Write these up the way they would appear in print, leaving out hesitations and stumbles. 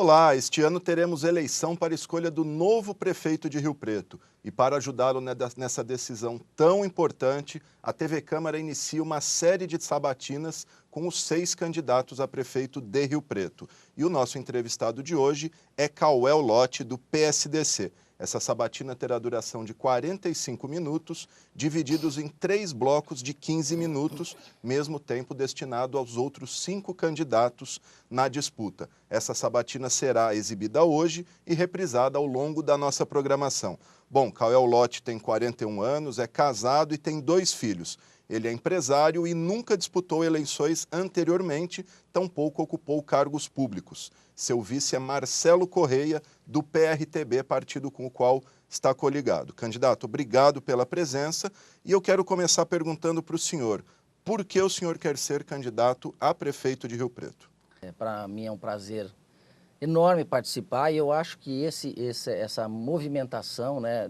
Olá, este ano teremos eleição para a escolha do novo prefeito de Rio Preto. E para ajudá-lo nessa decisão tão importante, a TV Câmara inicia uma série de sabatinas com os 6 candidatos a prefeito de Rio Preto. E o nosso entrevistado de hoje é Cauel Lotti, do PSDC. Essa sabatina terá duração de 45 minutos, divididos em 3 blocos de 15 minutos, mesmo tempo destinado aos outros 5 candidatos na disputa. Essa sabatina será exibida hoje e reprisada ao longo da nossa programação. Bom, Cauel Lotti tem 41 anos, é casado e tem 2 filhos. Ele é empresário e nunca disputou eleições anteriormente, tampouco ocupou cargos públicos. Seu vice é Marcelo Correia, do PRTB, partido com o qual está coligado. Candidato, obrigado pela presença e eu quero começar perguntando para o senhor, por que o senhor quer ser candidato a prefeito de Rio Preto? Para mim é um prazer enorme participar e eu acho que essa movimentação, né,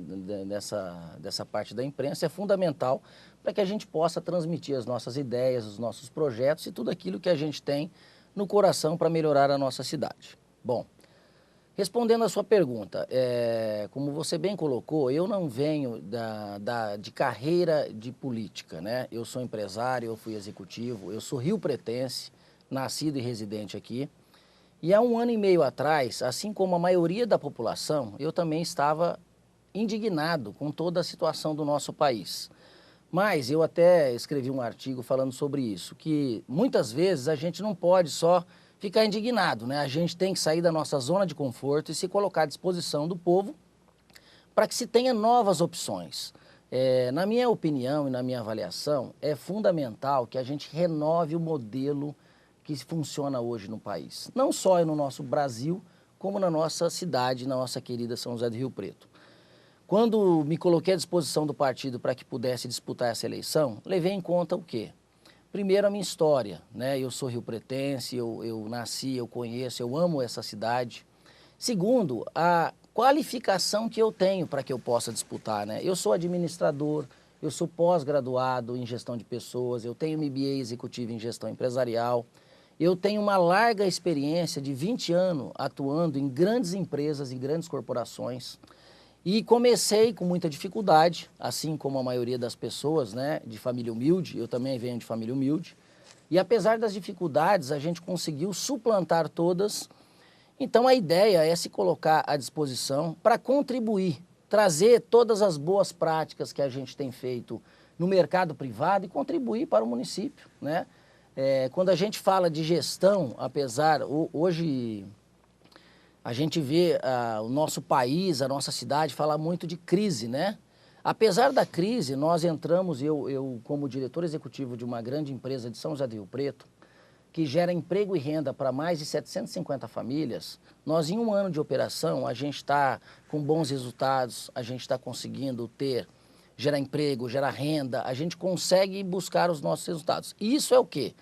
dessa parte da imprensa é fundamental para que a gente possa transmitir as nossas ideias, os nossos projetos e tudo aquilo que a gente tem no coração para melhorar a nossa cidade. Bom, respondendo a sua pergunta, como você bem colocou, eu não venho de carreira de política, né? Eu sou empresário, eu fui executivo, eu sou riopretense, nascido e residente aqui. E há 1 ano e meio atrás, assim como a maioria da população, eu também estava indignado com toda a situação do nosso país. Mas eu até escrevi um artigo falando sobre isso, que muitas vezes a gente não pode só ficar indignado, né? A gente tem que sair da nossa zona de conforto e se colocar à disposição do povo para que se tenha novas opções. Na minha opinião e na minha avaliação, é fundamental que a gente renove o modelo que funciona hoje no país. Não só no nosso Brasil, como na nossa cidade, na nossa querida São José do Rio Preto. Quando me coloquei à disposição do partido para que pudesse disputar essa eleição, levei em conta o quê? Primeiro, a minha história, né? Eu sou riopretense, eu nasci, eu conheço, eu amo essa cidade. Segundo, a qualificação que eu tenho para que eu possa disputar, né? Eu sou administrador, eu sou pós-graduado em gestão de pessoas, eu tenho MBA executivo em gestão empresarial, eu tenho uma larga experiência de 20 anos atuando em grandes empresas e grandes corporações. E comecei com muita dificuldade, assim como a maioria das pessoas, né, de família humilde, eu também venho de família humilde. E apesar das dificuldades, a gente conseguiu suplantar todas. Então a ideia é se colocar à disposição para contribuir, trazer todas as boas práticas que a gente tem feito no mercado privado e contribuir para o município, né? Quando a gente fala de gestão, hoje a gente vê o nosso país, a nossa cidade falar muito de crise, né? Apesar da crise, nós entramos, eu como diretor executivo de uma grande empresa de São José do Rio Preto, que gera emprego e renda para mais de 750 famílias, nós em 1 ano de operação, a gente está com bons resultados, a gente está conseguindo gerar emprego, gerar renda, a gente consegue buscar os nossos resultados. E isso é o quê?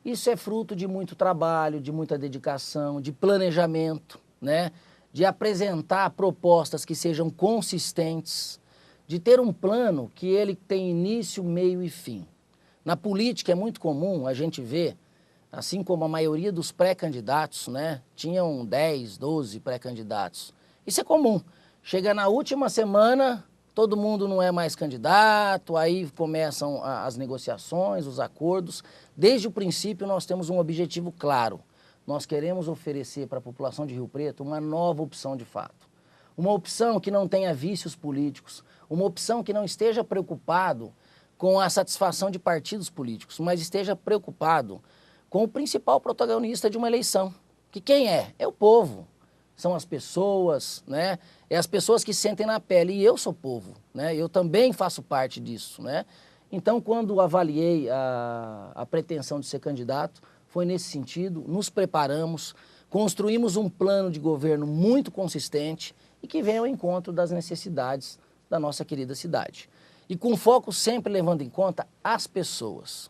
Isso é fruto de muito trabalho, de muita dedicação, de planejamento, né? De apresentar propostas que sejam consistentes, de ter um plano que ele tem início, meio e fim. Na política é muito comum a gente ver, assim como a maioria dos pré-candidatos, né? Tinham 10, 12 pré-candidatos. Isso é comum. Chega na última semana, todo mundo não é mais candidato, aí começam as negociações, os acordos. Desde o princípio nós temos um objetivo claro. Nós queremos oferecer para a população de Rio Preto uma nova opção de fato. Uma opção que não tenha vícios políticos, uma opção que não esteja preocupado com a satisfação de partidos políticos, mas esteja preocupado com o principal protagonista de uma eleição. Que quem é? É o povo. São as pessoas, né? É as pessoas que sentem na pele. E eu sou povo, né? Eu também faço parte disso, né? Então, quando avaliei a pretensão de ser candidato, foi nesse sentido, nos preparamos, construímos um plano de governo muito consistente e que vem ao encontro das necessidades da nossa querida cidade. E com foco sempre levando em conta as pessoas.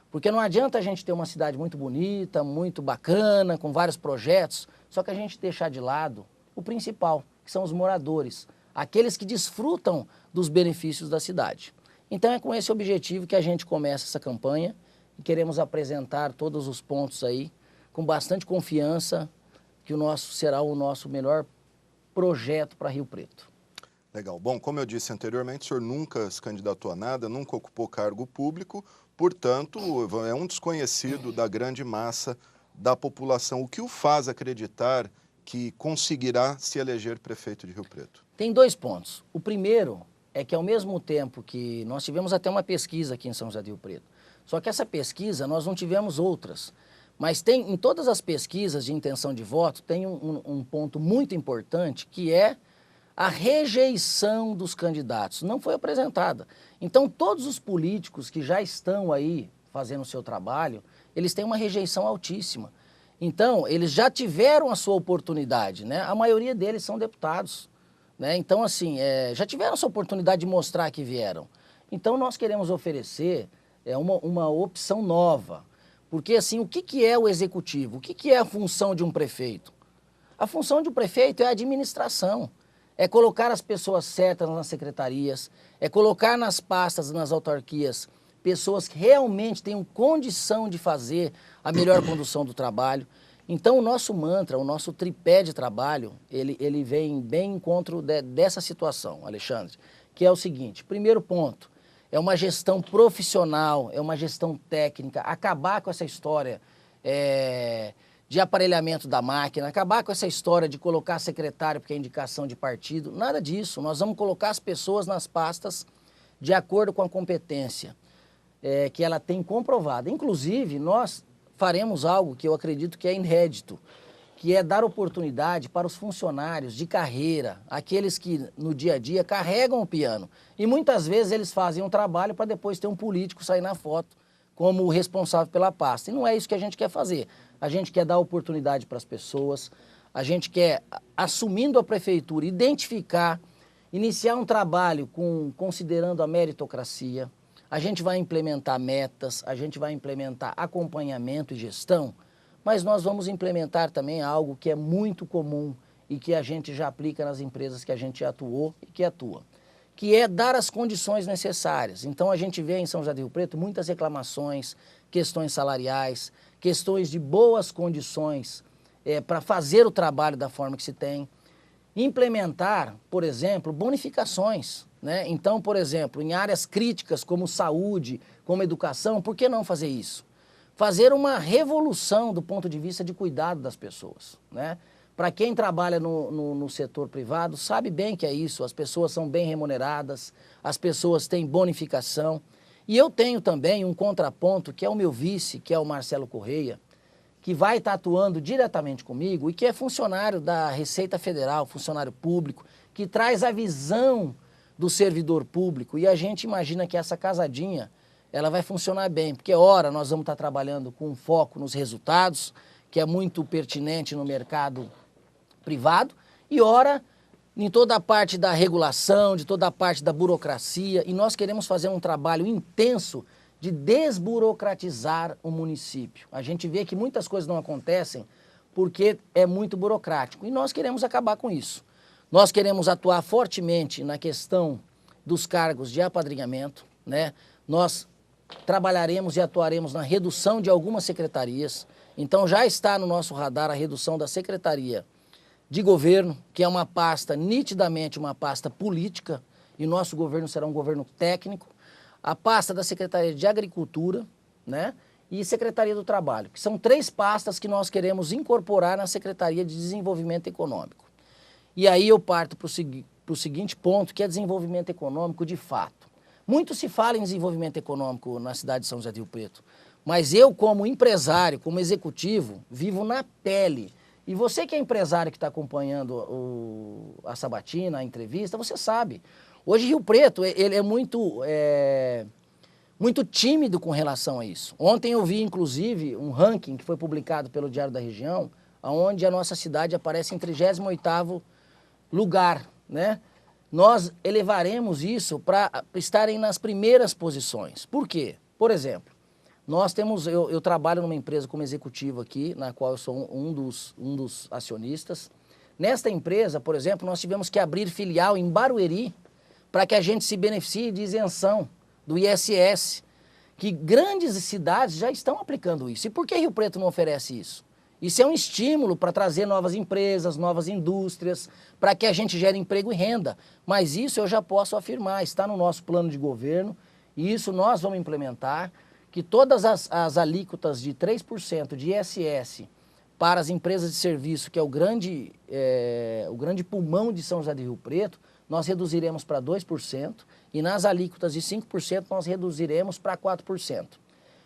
Porque não adianta a gente ter uma cidade muito bonita, muito bacana, com vários projetos, só que a gente deixar de lado o principal, que são os moradores, aqueles que desfrutam dos benefícios da cidade. Então é com esse objetivo que a gente começa essa campanha e queremos apresentar todos os pontos aí com bastante confiança que será o nosso melhor projeto para Rio Preto. Legal. Bom, como eu disse anteriormente, o senhor nunca se candidatou a nada, nunca ocupou cargo público, portanto, é um desconhecido da grande massa da população. O que o faz acreditar que conseguirá se eleger prefeito de Rio Preto? Tem 2 pontos. O primeiro é que, ao mesmo tempo que nós tivemos até uma pesquisa aqui em São José do Rio Preto, só que essa pesquisa nós não tivemos outras, mas tem, em todas as pesquisas de intenção de voto, tem um ponto muito importante, que é a rejeição dos candidatos. Não foi apresentada. Então, todos os políticos que já estão aí fazendo o seu trabalho, eles têm uma rejeição altíssima. Então, eles já tiveram a sua oportunidade, né? A maioria deles são deputados, né? Então, assim, já tiveram a sua oportunidade de mostrar que vieram. Então, nós queremos oferecer uma opção nova. Porque, assim, o que é o executivo? O que é a função de um prefeito? A função de um prefeito é a administração. É colocar as pessoas certas nas secretarias, é colocar nas pastas, nas autarquias, pessoas que realmente tenham condição de fazer a melhor condução do trabalho. Então, o nosso mantra, o nosso tripé de trabalho, ele vem bem em encontro dessa situação, Alexandre, que é o seguinte: primeiro ponto, é uma gestão profissional, é uma gestão técnica, acabar com essa história de aparelhamento da máquina, acabar com essa história de colocar secretário porque é indicação de partido, nada disso. Nós vamos colocar as pessoas nas pastas de acordo com a competência que ela tem comprovada. Inclusive, nós faremos algo que eu acredito que é inédito, que é dar oportunidade para os funcionários de carreira, aqueles que no dia a dia carregam o piano. E muitas vezes eles fazem um trabalho para depois ter um político sair na foto como responsável pela pasta. E não é isso que a gente quer fazer. A gente quer dar oportunidade para as pessoas, a gente quer, assumindo a prefeitura, identificar, iniciar um trabalho considerando a meritocracia. A gente vai implementar metas, a gente vai implementar acompanhamento e gestão, mas nós vamos implementar também algo que é muito comum e que a gente já aplica nas empresas que a gente atuou e que atua, que é dar as condições necessárias. Então, a gente vê em São José do Rio Preto muitas reclamações, questões salariais, questões de boas condições para fazer o trabalho da forma que se tem. Implementar, por exemplo, bonificações, né? Então, por exemplo, em áreas críticas como saúde, como educação, por que não fazer isso? Fazer uma revolução do ponto de vista de cuidado das pessoas, né? Para quem trabalha no setor privado, sabe bem que é isso, as pessoas são bem remuneradas, as pessoas têm bonificação. E eu tenho também um contraponto, que é o meu vice, que é o Marcelo Correia, que vai estar atuando diretamente comigo e que é funcionário da Receita Federal, funcionário público, que traz a visão do servidor público. E a gente imagina que essa casadinha, ela vai funcionar bem, porque ora nós vamos estar trabalhando com foco nos resultados, que é muito pertinente no mercado privado, e ora em toda a parte da regulação, de toda a parte da burocracia, e nós queremos fazer um trabalho intenso de desburocratizar o município. A gente vê que muitas coisas não acontecem porque é muito burocrático, e nós queremos acabar com isso. Nós queremos atuar fortemente na questão dos cargos de apadrinhamento, né? Nós trabalharemos e atuaremos na redução de algumas secretarias, então já está no nosso radar a redução da Secretaria de Governo, que é uma pasta, nitidamente uma pasta política, e nosso governo será um governo técnico, a pasta da Secretaria de Agricultura, né, e Secretaria do Trabalho, que são 3 pastas que nós queremos incorporar na Secretaria de Desenvolvimento Econômico. E aí eu parto para o seguinte ponto, que é desenvolvimento econômico de fato. Muito se fala em desenvolvimento econômico na cidade de São José do Rio Preto, mas eu, como empresário, como executivo, vivo na pele. E você que é empresário que está acompanhando a sabatina, a entrevista, você sabe. Hoje Rio Preto, ele é muito tímido com relação a isso. Ontem eu vi, inclusive, um ranking que foi publicado pelo Diário da Região, onde a nossa cidade aparece em 38º lugar, né? Nós elevaremos isso para estarem nas primeiras posições. Por quê? Por exemplo, nós temos, eu trabalho numa empresa como executivo aqui, na qual eu sou um dos acionistas. Nesta empresa, por exemplo, nós tivemos que abrir filial em Barueri para que a gente se beneficie de isenção do ISS, que grandes cidades já estão aplicando isso. E por que Rio Preto não oferece isso? Isso é um estímulo para trazer novas empresas, novas indústrias, para que a gente gere emprego e renda. Mas isso eu já posso afirmar, está no nosso plano de governo, e isso nós vamos implementar, que todas as alíquotas de 3% de ISS para as empresas de serviço, que é o grande pulmão de São José do Rio Preto, nós reduziremos para 2%, e nas alíquotas de 5% nós reduziremos para 4%.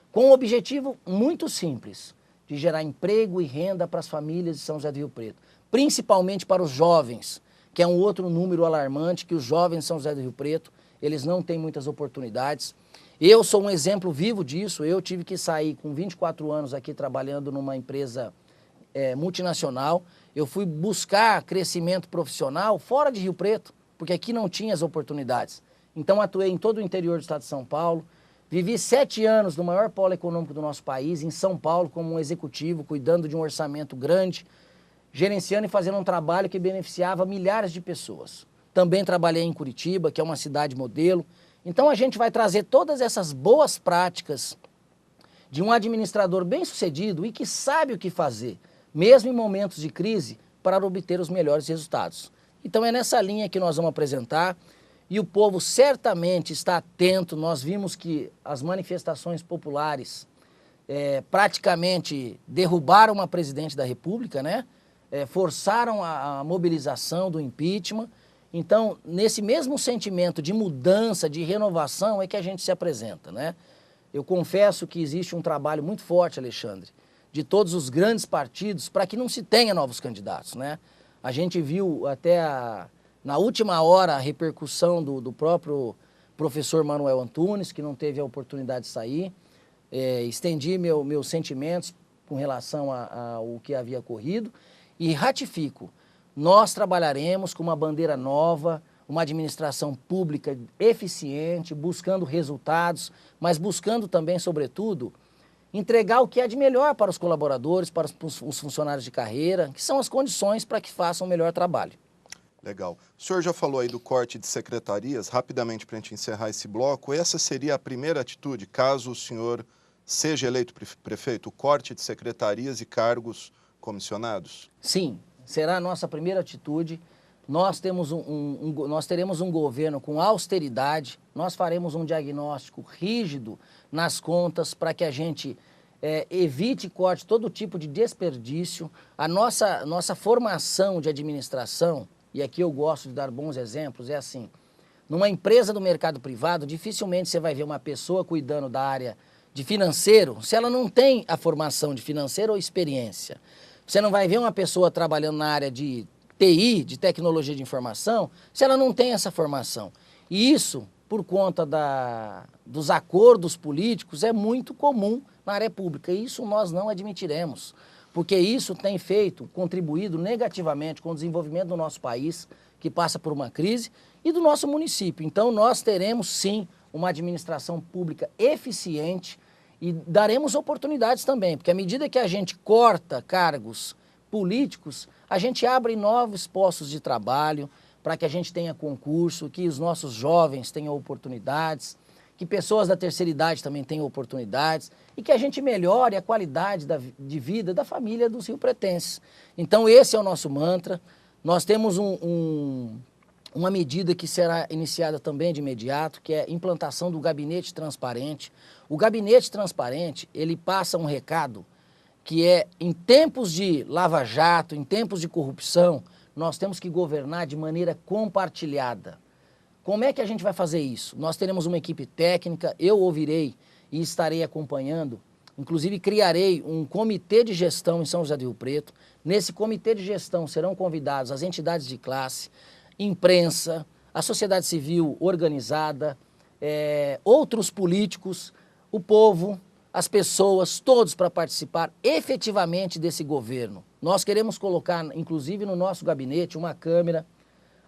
Com um objetivo muito simples, de gerar emprego e renda para as famílias de São José do Rio Preto, principalmente para os jovens, que é um outro número alarmante, que os jovens de São José do Rio Preto, eles não têm muitas oportunidades. Eu sou um exemplo vivo disso, eu tive que sair com 24 anos aqui trabalhando numa empresa multinacional, eu fui buscar crescimento profissional fora de Rio Preto, porque aqui não tinha as oportunidades. Então atuei em todo o interior do estado de São Paulo, vivi 7 anos no maior polo econômico do nosso país, em São Paulo, como um executivo, cuidando de um orçamento grande, gerenciando e fazendo um trabalho que beneficiava milhares de pessoas. Também trabalhei em Curitiba, que é uma cidade modelo. Então a gente vai trazer todas essas boas práticas de um administrador bem-sucedido e que sabe o que fazer, mesmo em momentos de crise, para obter os melhores resultados. Então é nessa linha que nós vamos apresentar, e o povo certamente está atento. Nós vimos que as manifestações populares praticamente derrubaram uma presidente da República, né? Forçaram a mobilização do impeachment. Então, nesse mesmo sentimento de mudança, de renovação, é que a gente se apresenta, né? Eu confesso que existe um trabalho muito forte, Alexandre, de todos os grandes partidos para que não se tenha novos candidatos, né? A gente viu até na última hora a repercussão do próprio professor Manuel Antunes, que não teve a oportunidade de sair. Estendi meus sentimentos com relação ao que havia ocorrido e ratifico. Nós trabalharemos com uma bandeira nova, uma administração pública eficiente, buscando resultados, mas buscando também, sobretudo, entregar o que é de melhor para os colaboradores, para os funcionários de carreira, que são as condições para que façam o melhor trabalho. Legal. O senhor já falou aí do corte de secretarias, rapidamente para a gente encerrar esse bloco, essa seria a primeira atitude, caso o senhor seja eleito prefeito, o corte de secretarias e cargos comissionados? Sim, será a nossa primeira atitude. Nós teremos um governo com austeridade, nós faremos um diagnóstico rígido nas contas para que a gente evite corte, todo tipo de desperdício. A nossa formação de administração, e aqui eu gosto de dar bons exemplos, é assim, numa empresa do mercado privado, dificilmente você vai ver uma pessoa cuidando da área de financeiro, se ela não tem a formação de financeiro ou experiência. Você não vai ver uma pessoa trabalhando na área de TI, de tecnologia de informação, se ela não tem essa formação. E isso, por conta dos acordos políticos, é muito comum na área pública. E isso nós não admitiremos, porque isso tem contribuído negativamente com o desenvolvimento do nosso país, que passa por uma crise, e do nosso município. Então nós teremos sim uma administração pública eficiente e daremos oportunidades também, porque à medida que a gente corta cargos políticos, a gente abre novos postos de trabalho para que a gente tenha concurso, que os nossos jovens tenham oportunidades, que pessoas da terceira idade também tenham oportunidades e que a gente melhore a qualidade de vida da família dos riopretenses. Então esse é o nosso mantra. Nós temos uma medida que será iniciada também de imediato, que é a implantação do gabinete transparente. O gabinete transparente, ele passa um recado que é, em tempos de lava-jato, em tempos de corrupção, nós temos que governar de maneira compartilhada. Como é que a gente vai fazer isso? Nós teremos uma equipe técnica, eu ouvirei e estarei acompanhando, inclusive criarei um comitê de gestão em São José do Rio Preto. Nesse comitê de gestão serão convidados as entidades de classe, imprensa, a sociedade civil organizada, outros políticos, o povo, as pessoas, todos para participar efetivamente desse governo. Nós queremos colocar, inclusive no nosso gabinete, uma câmera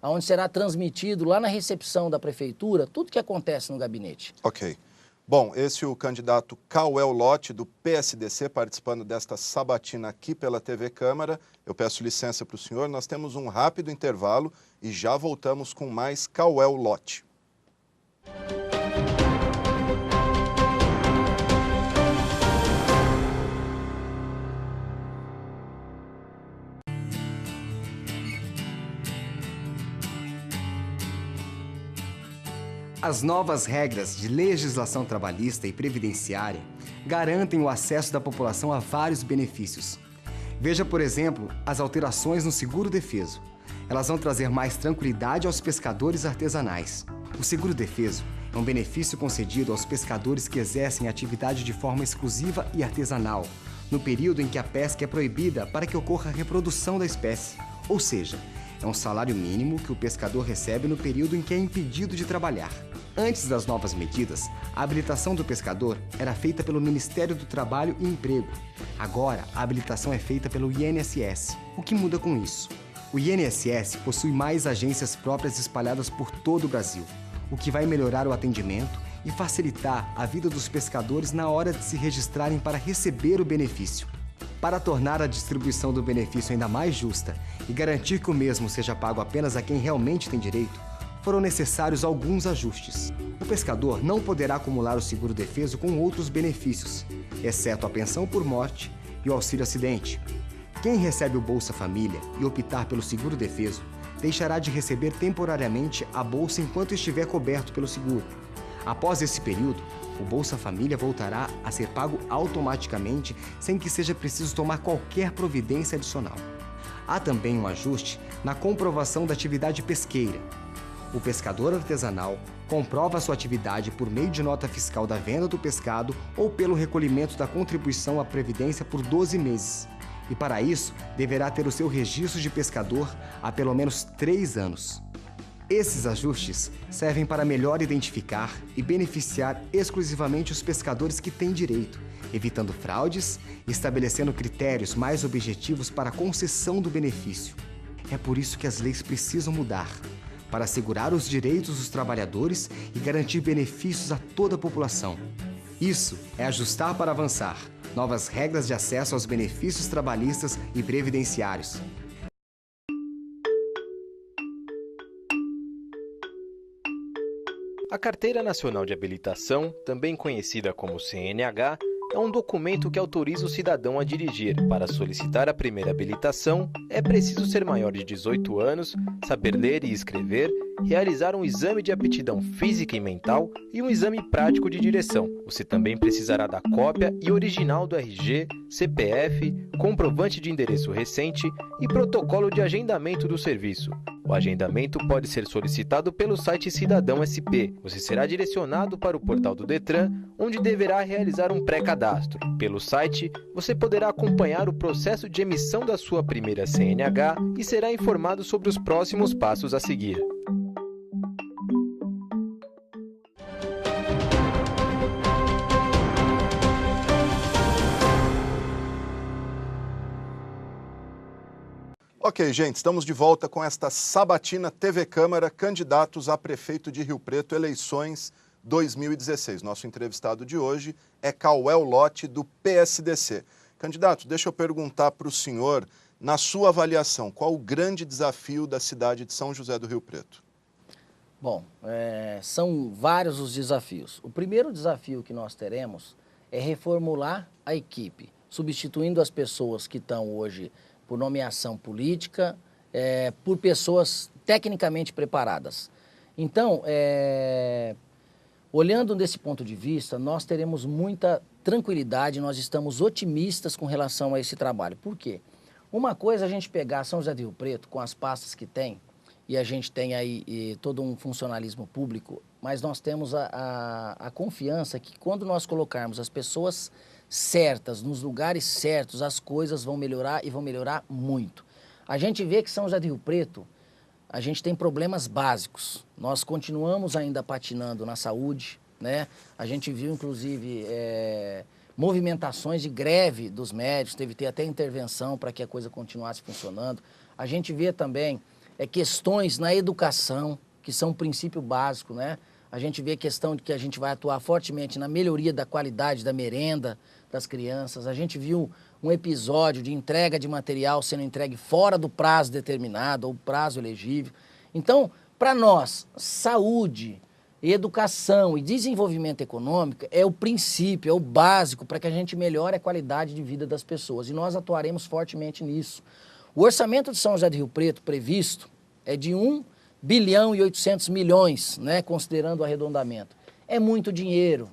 onde será transmitido lá na recepção da prefeitura tudo que acontece no gabinete. Ok. Bom, esse é o candidato Cauel Lotti, do PSDC, participando desta sabatina aqui pela TV Câmara. Eu peço licença para o senhor, nós temos um rápido intervalo e já voltamos com mais Cauel Lotti. As novas regras de legislação trabalhista e previdenciária garantem o acesso da população a vários benefícios. Veja, por exemplo, as alterações no seguro-defeso. Elas vão trazer mais tranquilidade aos pescadores artesanais. O seguro-defeso é um benefício concedido aos pescadores que exercem atividade de forma exclusiva e artesanal, no período em que a pesca é proibida para que ocorra a reprodução da espécie. Ou seja, é um salário mínimo que o pescador recebe no período em que é impedido de trabalhar. Antes das novas medidas, a habilitação do pescador era feita pelo Ministério do Trabalho e Emprego. Agora, a habilitação é feita pelo INSS. O que muda com isso? O INSS possui mais agências próprias espalhadas por todo o Brasil, o que vai melhorar o atendimento e facilitar a vida dos pescadores na hora de se registrarem para receber o benefício. Para tornar a distribuição do benefício ainda mais justa e garantir que o mesmo seja pago apenas a quem realmente tem direito, foram necessários alguns ajustes. O pescador não poderá acumular o seguro-defeso com outros benefícios, exceto a pensão por morte e o auxílio-acidente. Quem recebe o Bolsa Família e optar pelo seguro-defeso deixará de receber temporariamente a bolsa enquanto estiver coberto pelo seguro. Após esse período, o Bolsa Família voltará a ser pago automaticamente sem que seja preciso tomar qualquer providência adicional. Há também um ajuste na comprovação da atividade pesqueira. O pescador artesanal comprova sua atividade por meio de nota fiscal da venda do pescado ou pelo recolhimento da contribuição à Previdência por 12 meses. E para isso, deverá ter o seu registro de pescador há pelo menos 3 anos. Esses ajustes servem para melhor identificar e beneficiar exclusivamente os pescadores que têm direito, evitando fraudes e estabelecendo critérios mais objetivos para a concessão do benefício. É por isso que as leis precisam mudar, para assegurar os direitos dos trabalhadores e garantir benefícios a toda a população. Isso é ajustar para avançar. Novas regras de acesso aos benefícios trabalhistas e previdenciários. A Carteira Nacional de Habilitação, também conhecida como CNH, é um documento que autoriza o cidadão a dirigir. Para solicitar a primeira habilitação, é preciso ser maior de 18 anos, saber ler e escrever, realizar um exame de aptidão física e mental e um exame prático de direção. Você também precisará da cópia e original do RG, CPF, comprovante de endereço recente e protocolo de agendamento do serviço. O agendamento pode ser solicitado pelo site Cidadão SP. Você será direcionado para o portal do Detran, onde deverá realizar um pré-cadastro. Pelo site, você poderá acompanhar o processo de emissão da sua primeira CNH e será informado sobre os próximos passos a seguir. Ok, gente, estamos de volta com esta sabatina TV Câmara, candidatos a prefeito de Rio Preto, eleições 2016. Nosso entrevistado de hoje é Cauel Lotti, do PSDC. Candidato, deixa eu perguntar para o senhor, na sua avaliação, qual o grande desafio da cidade de São José do Rio Preto? Bom, são vários os desafios. O primeiro desafio que nós teremos é reformular a equipe, substituindo as pessoas que estão hoje por nomeação política, por pessoas tecnicamente preparadas. Então, olhando desse ponto de vista, nós teremos muita tranquilidade, nós estamos otimistas com relação a esse trabalho. Por quê? Uma coisa é a gente pegar São José do Rio Preto com as pastas que tem, e a gente tem aí todo um funcionalismo público, mas nós temos a confiança que quando nós colocarmos as pessoas certas, nos lugares certos, as coisas vão melhorar e vão melhorar muito. A gente vê que São José do Rio Preto, a gente tem problemas básicos. Nós continuamos ainda patinando na saúde, né? A gente viu, inclusive, movimentações de greve dos médicos, teve que ter até intervenção para que a coisa continuasse funcionando. A gente vê também questões na educação, que são um princípio básico, né? A gente vê a questão de que a gente vai atuar fortemente na melhoria da qualidade da merenda das crianças. A gente viu um episódio de entrega de material sendo entregue fora do prazo determinado ou prazo elegível. Então, para nós, saúde, educação e desenvolvimento econômico é o princípio, é o básico para que a gente melhore a qualidade de vida das pessoas. E nós atuaremos fortemente nisso. O orçamento de São José do Rio Preto previsto é de 1 bilhão e 800 milhões, né, considerando o arredondamento. É muito dinheiro,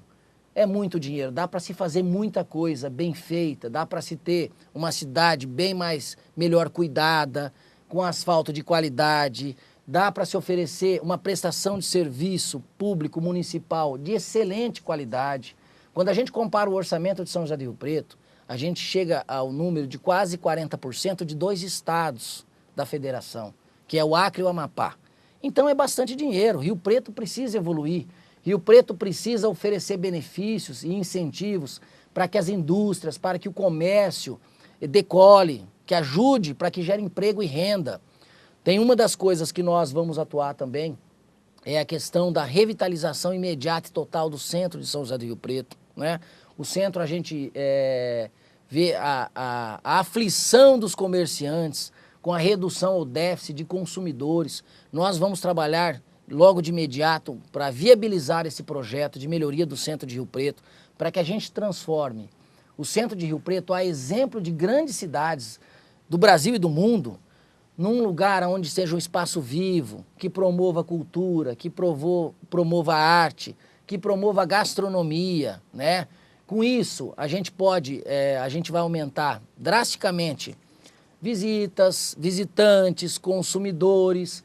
dá para se fazer muita coisa bem feita, dá para se ter uma cidade bem melhor cuidada, com asfalto de qualidade, dá para se oferecer uma prestação de serviço público municipal de excelente qualidade. Quando a gente compara o orçamento de São José do Rio Preto, a gente chega ao número de quase 40% de 2 estados da federação, que é o Acre e o Amapá. Então é bastante dinheiro. Rio Preto precisa evoluir. Rio Preto precisa oferecer benefícios e incentivos para que as indústrias, para que o comércio decole, que ajude para que gere emprego e renda. Tem uma das coisas que nós vamos atuar também, é a questão da revitalização imediata e total do centro de São José do Rio Preto, né? O centro a gente vê a aflição dos comerciantes com a redução ou déficit de consumidores. Nós vamos trabalhar logo de imediato para viabilizar esse projeto de melhoria do centro de Rio Preto, para que a gente transforme o centro de Rio Preto, a exemplo de grandes cidades do Brasil e do mundo, num lugar onde seja um espaço vivo, que promova a cultura, que promova a arte, que promova a gastronomia, né? Com isso, a gente vai aumentar drasticamente visitas, visitantes, consumidores.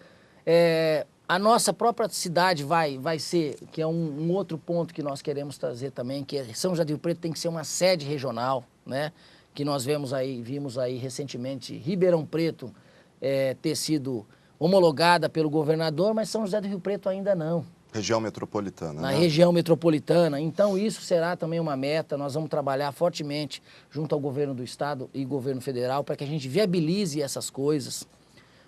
A nossa própria cidade vai ser, que é um outro ponto que nós queremos trazer também, que São José do Rio Preto tem que ser uma sede regional, né? Que nós vimos aí recentemente Ribeirão Preto ter sido homologada pelo governador, mas São José do Rio Preto ainda não. Região metropolitana, Na né? região metropolitana. Então isso será também uma meta, nós vamos trabalhar fortemente junto ao governo do estado e governo federal para que a gente viabilize essas coisas.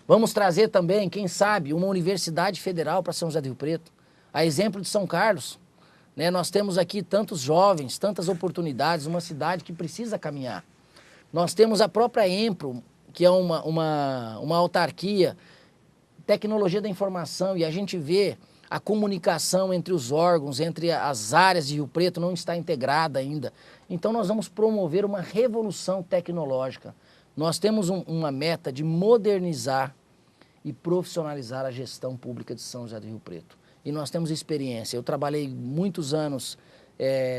Vamos trazer também, quem sabe, uma universidade federal para São José do Rio Preto, a exemplo de São Carlos, né? Nós temos aqui tantos jovens, tantas oportunidades, uma cidade que precisa caminhar. Nós temos a própria EMPRO, que é uma autarquia, tecnologia da informação, e a gente vê a comunicação entre os órgãos, entre as áreas de Rio Preto não está integrada ainda. Então nós vamos promover uma revolução tecnológica. Nós temos uma meta de modernizar e profissionalizar a gestão pública de São José do Rio Preto. E nós temos experiência. Eu trabalhei muitos anos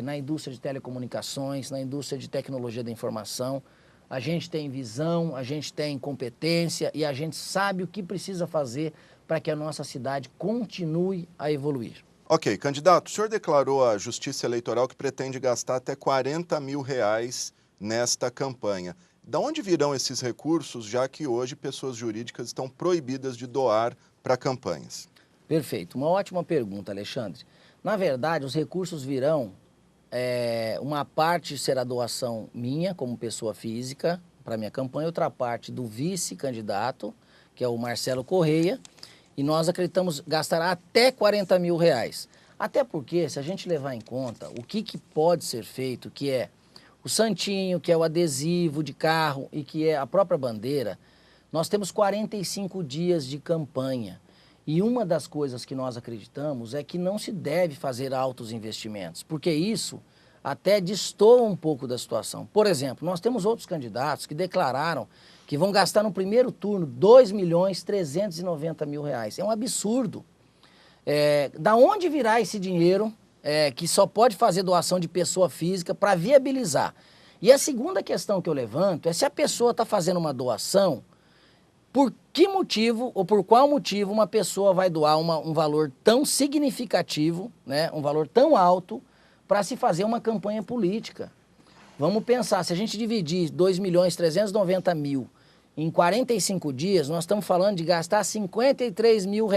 na indústria de telecomunicações, na indústria de tecnologia da informação. A gente tem visão, a gente tem competência e a gente sabe o que precisa fazer para que a nossa cidade continue a evoluir. Ok, candidato, o senhor declarou à Justiça Eleitoral que pretende gastar até R$40 mil nesta campanha. Da onde virão esses recursos, já que hoje pessoas jurídicas estão proibidas de doar para campanhas? Perfeito, uma ótima pergunta, Alexandre. Na verdade, os recursos virão, uma parte será doação minha, como pessoa física, para minha campanha, outra parte do vice-candidato, que é o Marcelo Correia, e nós acreditamos gastar até R$40 mil. Até porque, se a gente levar em conta o que pode ser feito, que é o santinho, que é o adesivo de carro e que é a própria bandeira, nós temos 45 dias de campanha. E uma das coisas que nós acreditamos é que não se deve fazer altos investimentos, porque isso até destoa um pouco da situação. Por exemplo, nós temos outros candidatos que declararam que vão gastar no primeiro turno R$2.390.000. É um absurdo. Da onde virá esse dinheiro que só pode fazer doação de pessoa física para viabilizar? E a segunda questão que eu levanto é se a pessoa está fazendo uma doação, por que motivo ou por qual motivo uma pessoa vai doar um valor tão significativo, né, um valor tão alto, para se fazer uma campanha política? Vamos pensar, se a gente dividir R$2.390.000 em 45 dias, nós estamos falando de gastar R$53 mil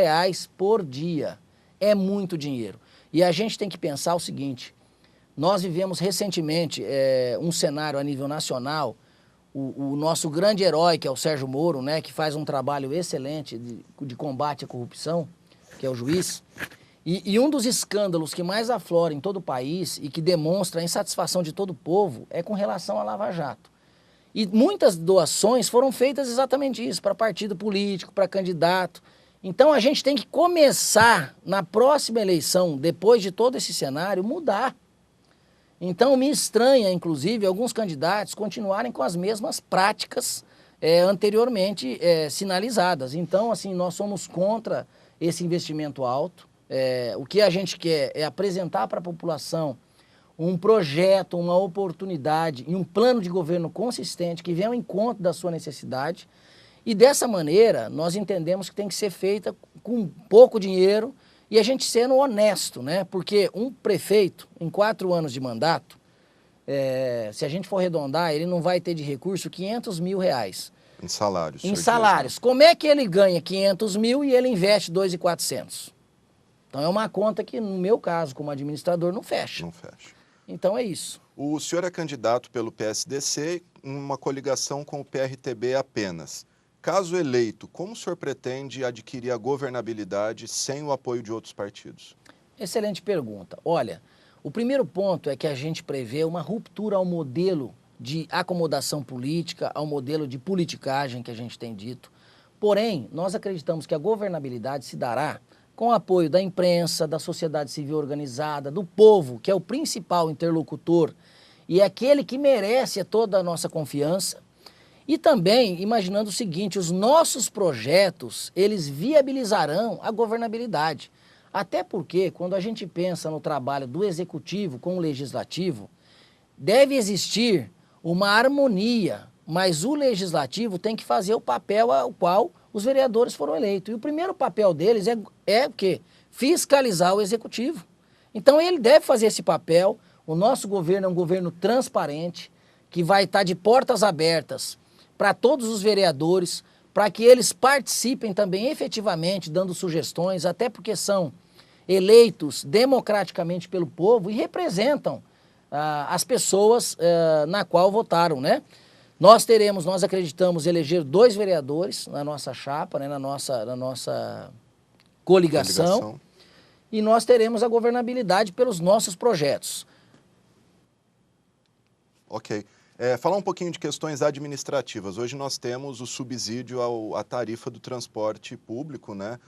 por dia. É muito dinheiro. E a gente tem que pensar o seguinte, nós vivemos recentemente um cenário a nível nacional, o nosso grande herói, que é o Sérgio Moro, né, que faz um trabalho excelente de combate à corrupção, que é o juiz, e um dos escândalos que mais aflora em todo o país e que demonstra a insatisfação de todo o povo é com relação à Lava Jato. E muitas doações foram feitas exatamente isso, para partido político, para candidato. Então a gente tem que começar, na próxima eleição, depois de todo esse cenário, mudar. Então me estranha, inclusive, alguns candidatos continuarem com as mesmas práticas anteriormente sinalizadas. Então, assim, nós somos contra esse investimento alto. O que a gente quer é apresentar para a população um projeto, uma oportunidade e um plano de governo consistente que venha ao encontro da sua necessidade. E dessa maneira, nós entendemos que tem que ser feita com pouco dinheiro e a gente sendo honesto, né? Porque um prefeito, em 4 anos de mandato, se a gente for arredondar, ele não vai ter de recurso R$500 mil. Em salários. Em salários. Como é que ele ganha 500 mil e ele investe 2.400? Então é uma conta que, no meu caso, como administrador, não fecha. Não fecha. Então é isso. O senhor é candidato pelo PSDC em uma coligação com o PRTB apenas. Caso eleito, como o senhor pretende adquirir a governabilidade sem o apoio de outros partidos? Excelente pergunta. Olha, o primeiro ponto é que a gente prevê uma ruptura ao modelo de acomodação política, ao modelo de politicagem que a gente tem dito. Porém, nós acreditamos que a governabilidade se dará com o apoio da imprensa, da sociedade civil organizada, do povo, que é o principal interlocutor e é aquele que merece toda a nossa confiança. E também imaginando o seguinte, os nossos projetos, eles viabilizarão a governabilidade. Até porque, quando a gente pensa no trabalho do executivo com o legislativo, deve existir uma harmonia, mas o legislativo tem que fazer o papel ao qual os vereadores foram eleitos. E o primeiro papel deles é o quê? Fiscalizar o executivo. Então ele deve fazer esse papel. O nosso governo é um governo transparente, que vai estar de portas abertas para todos os vereadores, para que eles participem também efetivamente, dando sugestões, até porque são eleitos democraticamente pelo povo e representam as pessoas na qual votaram, né? Nós acreditamos, eleger 2 vereadores na nossa chapa, né, na nossa coligação, e nós teremos a governabilidade pelos nossos projetos. Ok. Falar um pouquinho de questões administrativas. Hoje nós temos o subsídio à tarifa do transporte público, né?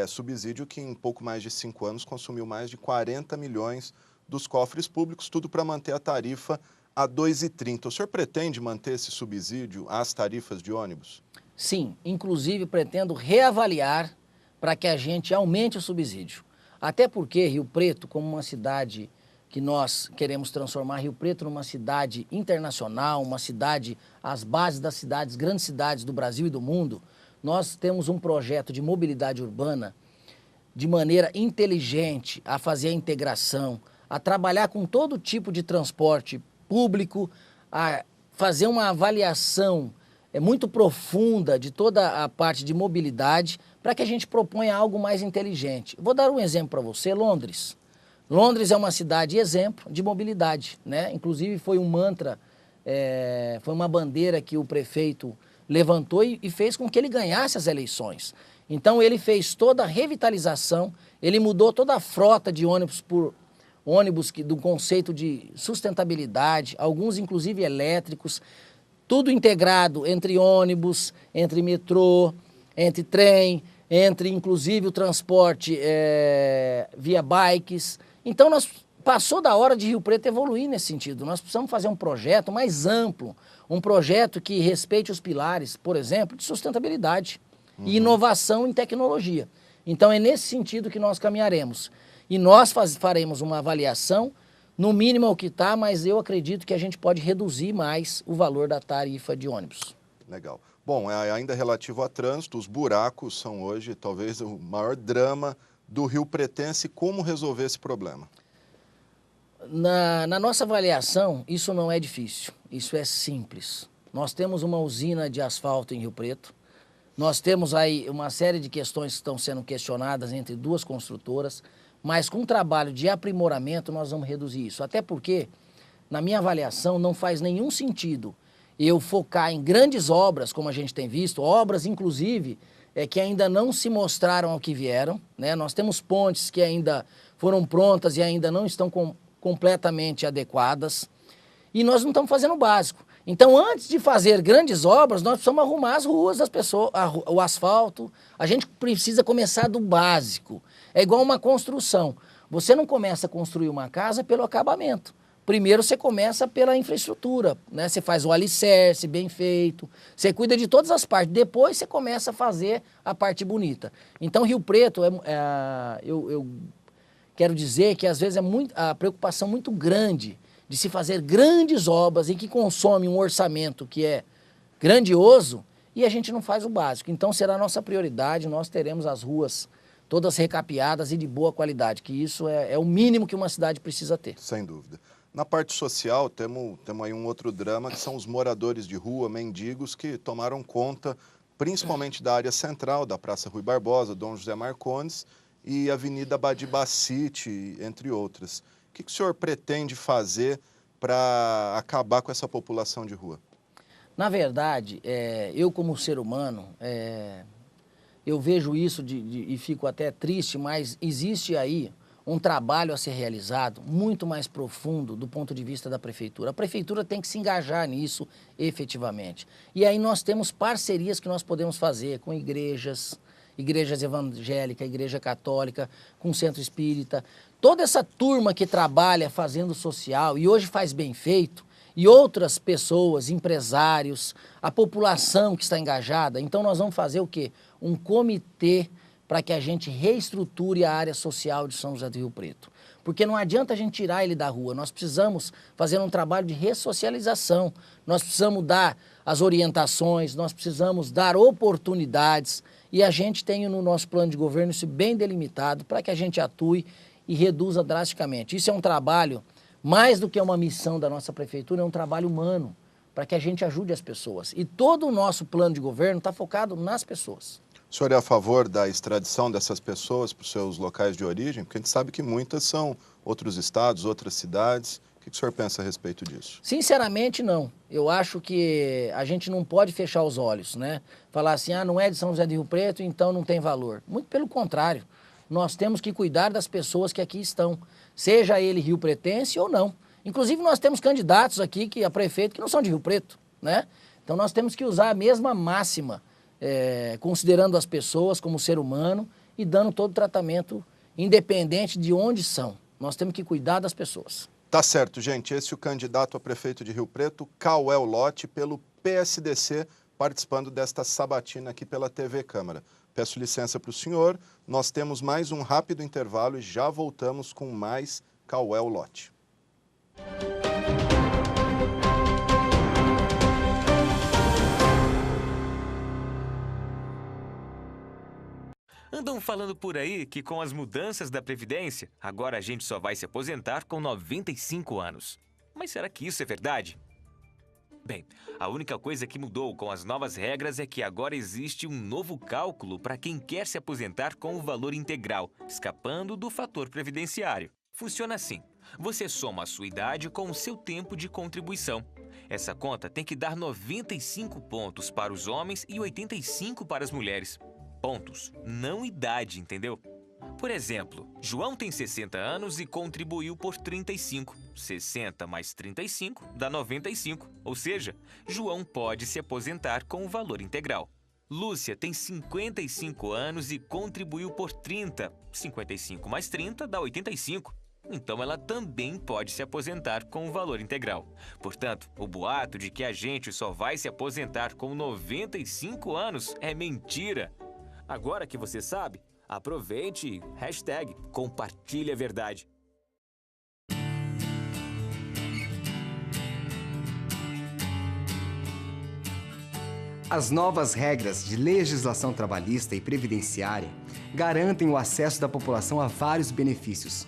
Subsídio que em pouco mais de 5 anos consumiu mais de 40 milhões dos cofres públicos, tudo para manter a tarifa a R$ 2,30. O senhor pretende manter esse subsídio às tarifas de ônibus? Sim, inclusive pretendo reavaliar para que a gente aumente o subsídio. Até porque Rio Preto, como uma cidade que nós queremos transformar Rio Preto numa cidade internacional, uma cidade às bases das cidades, grandes cidades do Brasil e do mundo, nós temos um projeto de mobilidade urbana de maneira inteligente a fazer a integração, a trabalhar com todo tipo de transporte público, a fazer uma avaliação muito profunda de toda a parte de mobilidade para que a gente proponha algo mais inteligente. Vou dar um exemplo para você, Londres. Londres é uma cidade exemplo de mobilidade, né? Inclusive foi um mantra, foi uma bandeira que o prefeito levantou e fez com que ele ganhasse as eleições. Então ele fez toda a revitalização, ele mudou toda a frota de ônibus por ônibus do conceito de sustentabilidade, alguns inclusive elétricos, tudo integrado entre ônibus, entre metrô, entre trem, entre inclusive o transporte via bikes. Então passou da hora de Rio Preto evoluir nesse sentido. Nós precisamos fazer um projeto mais amplo, um projeto que respeite os pilares, por exemplo, de sustentabilidade e inovação em tecnologia. Então é nesse sentido que nós caminharemos. E nós faremos uma avaliação, no mínimo é o que está, mas eu acredito que a gente pode reduzir mais o valor da tarifa de ônibus. Legal. Bom, ainda relativo a trânsito, os buracos são hoje talvez o maior drama do Rio Pretense. Como resolver esse problema? Na nossa avaliação, isso não é difícil, isso é simples. Nós temos uma usina de asfalto em Rio Preto, nós temos aí uma série de questões que estão sendo questionadas entre 2 construtoras, mas com um trabalho de aprimoramento nós vamos reduzir isso. Até porque, na minha avaliação, não faz nenhum sentido eu focar em grandes obras, como a gente tem visto, obras inclusive que ainda não se mostraram ao que vieram, né? Nós temos pontes que ainda foram prontas e ainda não estão completamente adequadas, e nós não estamos fazendo o básico. Então, antes de fazer grandes obras, nós precisamos arrumar as ruas das pessoas, o asfalto. A gente precisa começar do básico. É igual uma construção. Você não começa a construir uma casa pelo acabamento. Primeiro você começa pela infraestrutura, né? Você faz o alicerce bem feito, você cuida de todas as partes, depois você começa a fazer a parte bonita. Então Rio Preto, eu quero dizer que às vezes a preocupação muito grande de se fazer grandes obras e que consome um orçamento que é grandioso e a gente não faz o básico. Então será a nossa prioridade, nós teremos as ruas todas recapeadas e de boa qualidade, que isso é o mínimo que uma cidade precisa ter. Sem dúvida. Na parte social, temos aí um outro drama, que são os moradores de rua, mendigos, que tomaram conta principalmente da área central, da Praça Rui Barbosa, Dom José Marcondes e Avenida Badibacite, entre outras. O que o senhor pretende fazer para acabar com essa população de rua? Na verdade, eu como ser humano, eu vejo isso e fico até triste, mas existe aí um trabalho a ser realizado muito mais profundo do ponto de vista da prefeitura. A prefeitura tem que se engajar nisso efetivamente. E aí nós temos parcerias que nós podemos fazer com igrejas evangélicas, igreja católica, com centro espírita. Toda essa turma que trabalha fazendo social e hoje faz bem feito, e outras pessoas, empresários, a população que está engajada. Então nós vamos fazer o quê? Um comitê para que a gente reestruture a área social de São José do Rio Preto. Porque não adianta a gente tirar ele da rua, nós precisamos fazer um trabalho de ressocialização, nós precisamos dar as orientações, nós precisamos dar oportunidades e a gente tem no nosso plano de governo isso bem delimitado para que a gente atue e reduza drasticamente. Isso é um trabalho, mais do que uma missão da nossa prefeitura, é um trabalho humano, para que a gente ajude as pessoas. E todo o nosso plano de governo está focado nas pessoas. O senhor é a favor da extradição dessas pessoas para os seus locais de origem? Porque a gente sabe que muitas são outros estados, outras cidades. O que o senhor pensa a respeito disso? Sinceramente, não. Eu acho que a gente não pode fechar os olhos, né? Falar assim, não é de São José do Rio Preto, então não tem valor. Muito pelo contrário. Nós temos que cuidar das pessoas que aqui estão, seja ele rio-pretense ou não. Inclusive, nós temos candidatos aqui a prefeito que não são de Rio Preto, né? Então, nós temos que usar a mesma máxima, considerando as pessoas como ser humano e dando todo o tratamento independente de onde são. Nós temos que cuidar das pessoas. Tá certo, gente. Esse é o candidato a prefeito de Rio Preto, Cauel Lotti, pelo PSDC, participando desta sabatina aqui pela TV Câmara. Peço licença para o senhor, nós temos mais um rápido intervalo e já voltamos com mais Cauel Lotti. Andam falando por aí que com as mudanças da Previdência, agora a gente só vai se aposentar com 95 anos. Mas será que isso é verdade? Bem, a única coisa que mudou com as novas regras é que agora existe um novo cálculo para quem quer se aposentar com o valor integral, escapando do fator previdenciário. Funciona assim: você soma a sua idade com o seu tempo de contribuição. Essa conta tem que dar 95 pontos para os homens e 85 para as mulheres. Pontos, não idade, entendeu? Por exemplo, João tem 60 anos e contribuiu por 35. 60 mais 35 dá 95, ou seja, João pode se aposentar com o valor integral. Lúcia tem 55 anos e contribuiu por 30. 55 mais 30 dá 85. Então ela também pode se aposentar com o valor integral. Portanto, o boato de que a gente só vai se aposentar com 95 anos é mentira. Agora que você sabe, aproveite e #compartilhe a verdade. As novas regras de legislação trabalhista e previdenciária garantem o acesso da população a vários benefícios.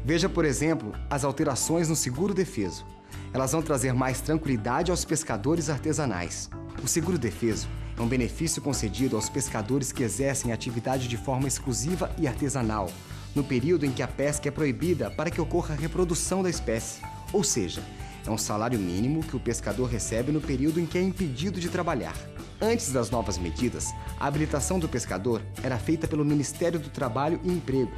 Veja, por exemplo, as alterações no seguro-defeso. Elas vão trazer mais tranquilidade aos pescadores artesanais. O seguro-defeso é um benefício concedido aos pescadores que exercem atividade de forma exclusiva e artesanal, no período em que a pesca é proibida para que ocorra a reprodução da espécie. Ou seja, é um salário mínimo que o pescador recebe no período em que é impedido de trabalhar. Antes das novas medidas, a habilitação do pescador era feita pelo Ministério do Trabalho e Emprego.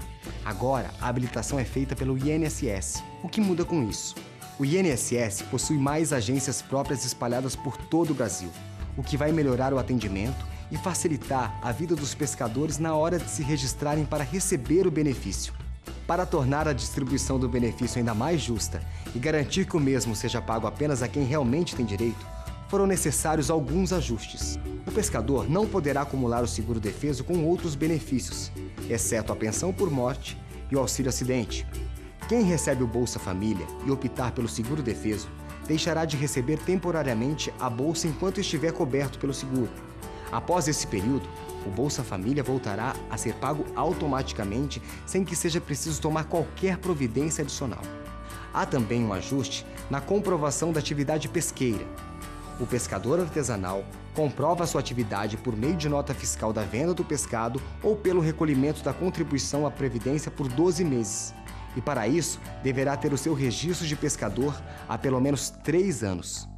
Agora, a habilitação é feita pelo INSS. O que muda com isso? O INSS possui mais agências próprias espalhadas por todo o Brasil, o que vai melhorar o atendimento e facilitar a vida dos pescadores na hora de se registrarem para receber o benefício. Para tornar a distribuição do benefício ainda mais justa e garantir que o mesmo seja pago apenas a quem realmente tem direito, foram necessários alguns ajustes. O pescador não poderá acumular o seguro-defeso com outros benefícios, exceto a pensão por morte e o auxílio-acidente. Quem recebe o Bolsa Família e optar pelo seguro-defeso deixará de receber temporariamente a bolsa enquanto estiver coberto pelo seguro. Após esse período, o Bolsa Família voltará a ser pago automaticamente sem que seja preciso tomar qualquer providência adicional. Há também um ajuste na comprovação da atividade pesqueira. O pescador artesanal comprova sua atividade por meio de nota fiscal da venda do pescado ou pelo recolhimento da contribuição à Previdência por 12 meses. E para isso, deverá ter o seu registro de pescador há pelo menos 3 anos.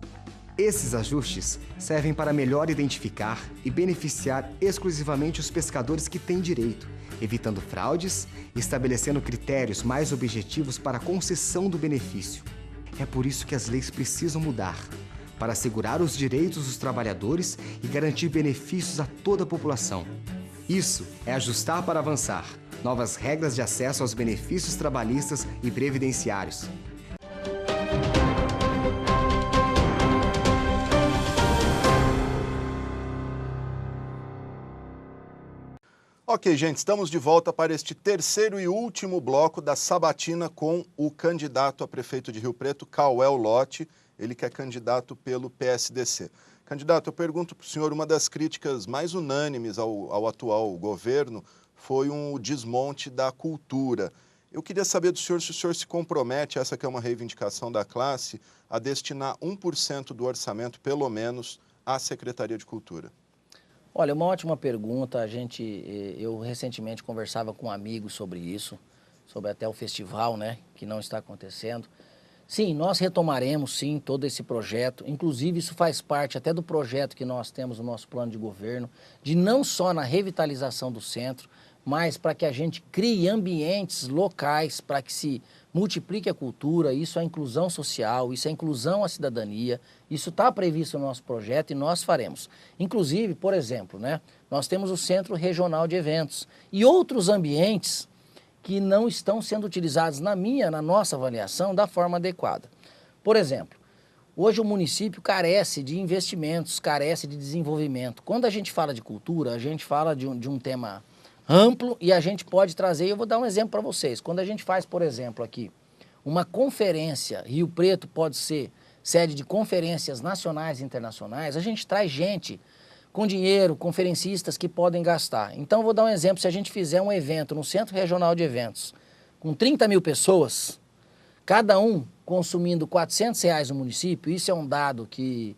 Esses ajustes servem para melhor identificar e beneficiar exclusivamente os pescadores que têm direito, evitando fraudes e estabelecendo critérios mais objetivos para a concessão do benefício. É por isso que as leis precisam mudar, para assegurar os direitos dos trabalhadores e garantir benefícios a toda a população. Isso é ajustar para avançar. Novas regras de acesso aos benefícios trabalhistas e previdenciários. Ok, gente, estamos de volta para este terceiro e último bloco da sabatina com o candidato a prefeito de Rio Preto, Cauel Lotti, ele que é candidato pelo PSDC. Candidato, eu pergunto para o senhor, uma das críticas mais unânimes ao atual governo foi o desmonte da cultura. Eu queria saber do senhor se o senhor se compromete, essa que é uma reivindicação da classe, a destinar 1% do orçamento, pelo menos, à Secretaria de Cultura. Olha, uma ótima pergunta. Eu recentemente conversava com amigos sobre isso, sobre até o festival, né, que não está acontecendo. Sim, nós retomaremos, sim, todo esse projeto. Inclusive, isso faz parte até do projeto que nós temos no nosso plano de governo, de não só na revitalização do centro, mas para que a gente crie ambientes locais para que se multiplique a cultura. Isso é a inclusão social, isso é a inclusão à cidadania, isso está previsto no nosso projeto e nós faremos. Inclusive, por exemplo, né, nós temos o Centro Regional de Eventos e outros ambientes que não estão sendo utilizados na nossa avaliação da forma adequada. Por exemplo, hoje o município carece de investimentos, carece de desenvolvimento. Quando a gente fala de cultura, a gente fala de um tema amplo e a gente pode trazer, eu vou dar um exemplo para vocês. Quando a gente faz, por exemplo, aqui, uma conferência, Rio Preto pode ser sede de conferências nacionais e internacionais, a gente traz gente com dinheiro, conferencistas que podem gastar. Então, vou dar um exemplo, se a gente fizer um evento no Centro Regional de Eventos, com 30 mil pessoas, cada um consumindo R$400 no município, isso é um dado que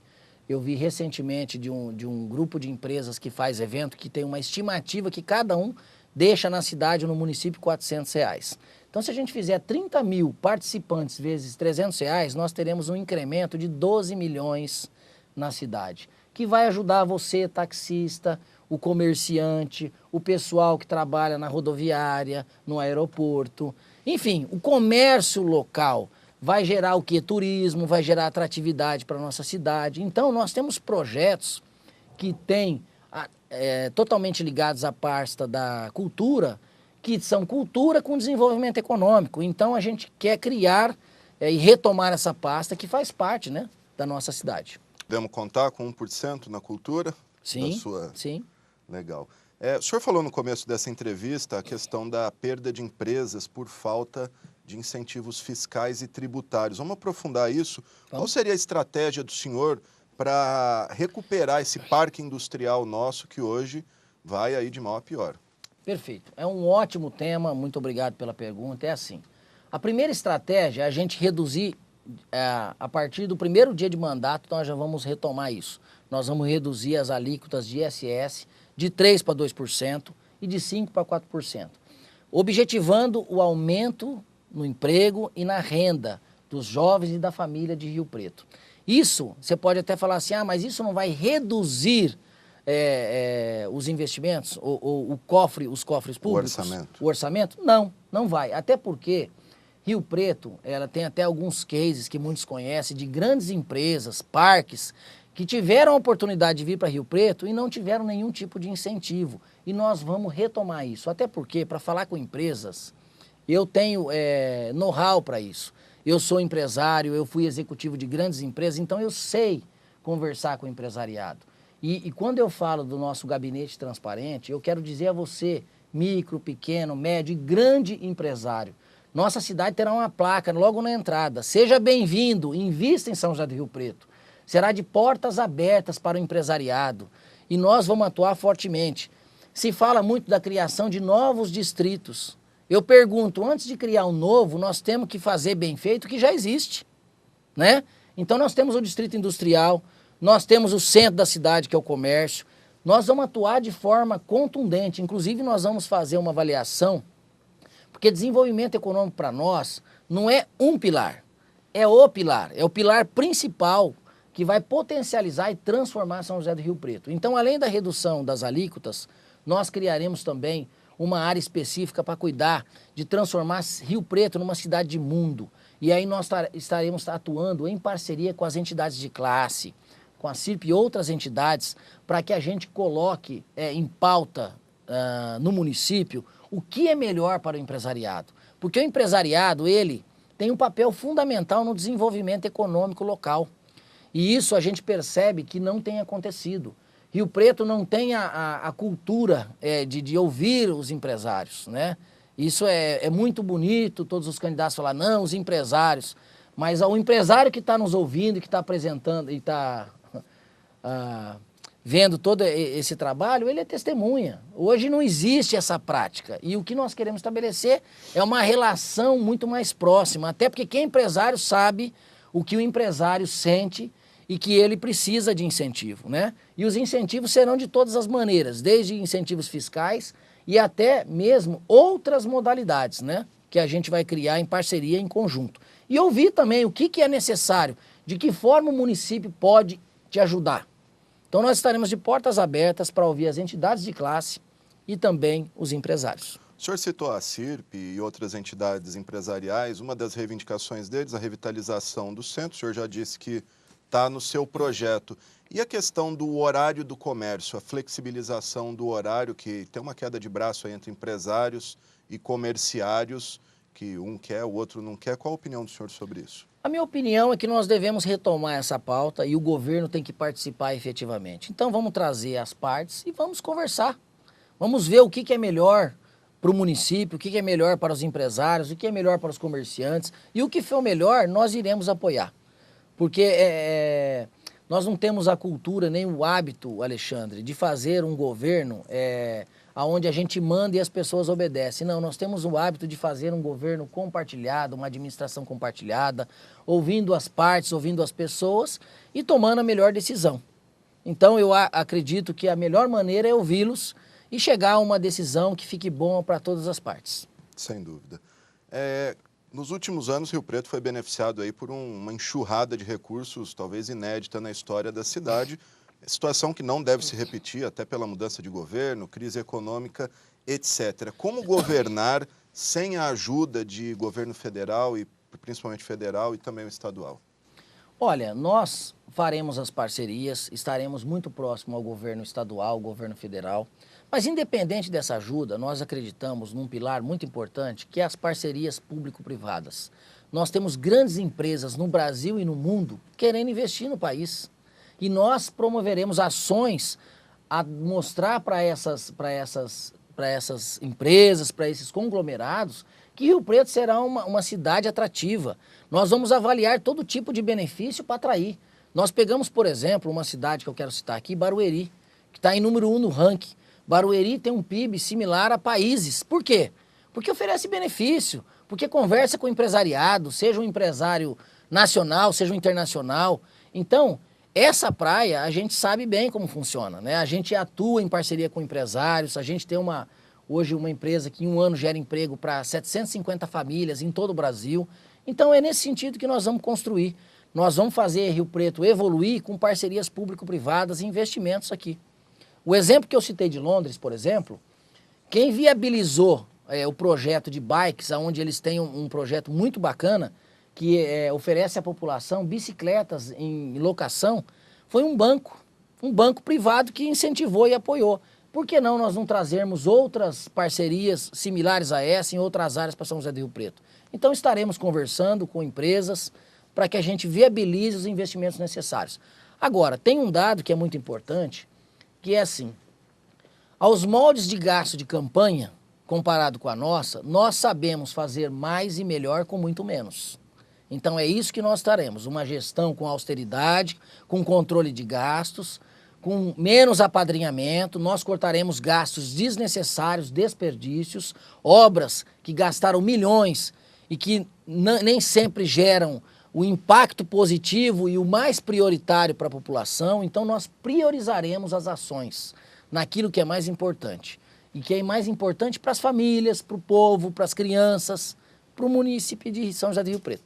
eu vi recentemente de um grupo de empresas que faz evento, que tem uma estimativa que cada um deixa na cidade ou no município R$400. Então, se a gente fizer 30 mil participantes vezes R$300, nós teremos um incremento de 12 milhões na cidade, que vai ajudar você, taxista, o comerciante, o pessoal que trabalha na rodoviária, no aeroporto. Enfim, o comércio local vai gerar o quê? Turismo, vai gerar atratividade para a nossa cidade. Então, nós temos projetos que têm totalmente ligados à pasta da cultura, que são cultura com desenvolvimento econômico. Então, a gente quer criar e retomar essa pasta que faz parte, né, da nossa cidade. Podemos contar com 1% na cultura? Sim, da sua... sim. Legal. O senhor falou no começo dessa entrevista a questão da perda de empresas por falta de incentivos fiscais e tributários. Vamos aprofundar isso. Qual seria a estratégia do senhor para recuperar esse parque industrial nosso que hoje vai aí de mal a pior? Perfeito. É um ótimo tema, muito obrigado pela pergunta. É assim, a primeira estratégia é a gente reduzir, a partir do primeiro dia de mandato, nós já vamos retomar isso. Nós vamos reduzir as alíquotas de ISS de 3% para 2% e de 5% para 4%, objetivando o aumento no emprego e na renda dos jovens e da família de Rio Preto. Isso, você pode até falar assim, mas isso não vai reduzir os investimentos, ou os cofres públicos? O orçamento? Não, não vai. Até porque Rio Preto, ela tem até alguns cases que muitos conhecem de grandes empresas, parques, que tiveram a oportunidade de vir para Rio Preto e não tiveram nenhum tipo de incentivo. E nós vamos retomar isso. Até porque, para falar com empresas, eu tenho know-how para isso. Eu sou empresário, eu fui executivo de grandes empresas, então eu sei conversar com o empresariado. E quando eu falo do nosso gabinete transparente, eu quero dizer a você, micro, pequeno, médio e grande empresário, nossa cidade terá uma placa logo na entrada. Seja bem-vindo, invista em São José do Rio Preto. Será de portas abertas para o empresariado e nós vamos atuar fortemente. Se fala muito da criação de novos distritos. Eu pergunto, antes de criar um novo, nós temos que fazer bem feito o que já existe, né? Então nós temos o distrito industrial, nós temos o centro da cidade, que é o comércio. Nós vamos atuar de forma contundente, inclusive nós vamos fazer uma avaliação, porque desenvolvimento econômico para nós não é um pilar, é o pilar principal que vai potencializar e transformar São José do Rio Preto. Então, além da redução das alíquotas, nós criaremos também uma área específica para cuidar de transformar Rio Preto numa cidade de mundo. E aí nós estaremos atuando em parceria com as entidades de classe, com a CIRP e outras entidades, para que a gente coloque em pauta no município o que é melhor para o empresariado. Porque o empresariado, ele tem um papel fundamental no desenvolvimento econômico local. E isso a gente percebe que não tem acontecido. Rio Preto não tem a cultura de ouvir os empresários, né? Isso é muito bonito, todos os candidatos falam, não, os empresários. Mas o empresário que está nos ouvindo, que está apresentando e está vendo todo esse trabalho, ele é testemunha. Hoje não existe essa prática. E o que nós queremos estabelecer é uma relação muito mais próxima. Até porque quem é empresário sabe o que o empresário sente e que ele precisa de incentivo, né? E os incentivos serão de todas as maneiras, desde incentivos fiscais e até mesmo outras modalidades, né? Que a gente vai criar em parceria, em conjunto. E ouvir também o que é necessário, de que forma o município pode te ajudar. Então nós estaremos de portas abertas para ouvir as entidades de classe e também os empresários. O senhor citou a CIRP e outras entidades empresariais. Uma das reivindicações deles, a revitalização do centro, o senhor já disse que está no seu projeto. E a questão do horário do comércio, a flexibilização do horário, que tem uma queda de braço aí entre empresários e comerciários, que um quer, o outro não quer. Qual a opinião do senhor sobre isso? A minha opinião é que nós devemos retomar essa pauta e o governo tem que participar efetivamente. Então vamos trazer as partes e vamos conversar. Vamos ver o que é melhor para o município, o que é melhor para os empresários, o que é melhor para os comerciantes. E o que for melhor, nós iremos apoiar. Porque nós não temos a cultura nem o hábito, Alexandre, de fazer um governo onde a gente manda e as pessoas obedecem. Não, nós temos o hábito de fazer um governo compartilhado, uma administração compartilhada, ouvindo as partes, ouvindo as pessoas e tomando a melhor decisão. Então eu acredito que a melhor maneira é ouvi-los e chegar a uma decisão que fique boa para todas as partes. Sem dúvida. Nos últimos anos, Rio Preto foi beneficiado aí por uma enxurrada de recursos, talvez inédita na história da cidade, situação que não deve se repetir, até pela mudança de governo, crise econômica, etc. Como governar sem a ajuda de governo federal, e principalmente federal, e também o estadual? Olha, nós faremos as parcerias, estaremos muito próximo ao governo estadual, ao governo federal, mas independente dessa ajuda, nós acreditamos num pilar muito importante, que é as parcerias público-privadas. Nós temos grandes empresas no Brasil e no mundo querendo investir no país. E nós promoveremos ações a mostrar para essas empresas, para esses conglomerados, que Rio Preto será uma cidade atrativa. Nós vamos avaliar todo tipo de benefício para atrair. Nós pegamos, por exemplo, uma cidade que eu quero citar aqui, Barueri, que está em número 1 no ranking. Barueri tem um PIB similar a países. Por quê? Porque oferece benefício, porque conversa com o empresariado, seja um empresário nacional, seja um internacional. Então, essa praia, a gente sabe bem como funciona, né? A gente atua em parceria com empresários, a gente tem hoje uma empresa que em um ano gera emprego para 750 famílias em todo o Brasil. Então é nesse sentido que nós vamos construir. Nós vamos fazer Rio Preto evoluir com parcerias público-privadas e investimentos aqui. O exemplo que eu citei de Londres, por exemplo, quem viabilizou o projeto de bikes, onde eles têm um projeto muito bacana, que oferece à população bicicletas em locação, foi um banco privado que incentivou e apoiou. por que não nós não trazermos outras parcerias similares a essa em outras áreas para São José do Rio Preto? Então estaremos conversando com empresas para que a gente viabilize os investimentos necessários. Agora, tem um dado que é muito importante, que é assim, aos moldes de gasto de campanha, comparado com a nossa, nós sabemos fazer mais e melhor com muito menos. Então é isso que nós estaremos, uma gestão com austeridade, com controle de gastos, com menos apadrinhamento, nós cortaremos gastos desnecessários, desperdícios, obras que gastaram milhões e que nem sempre geram o impacto positivo e o mais prioritário para a população. Então nós priorizaremos as ações naquilo que é mais importante. E que é mais importante para as famílias, para o povo, para as crianças, para o município de São José do Rio Preto.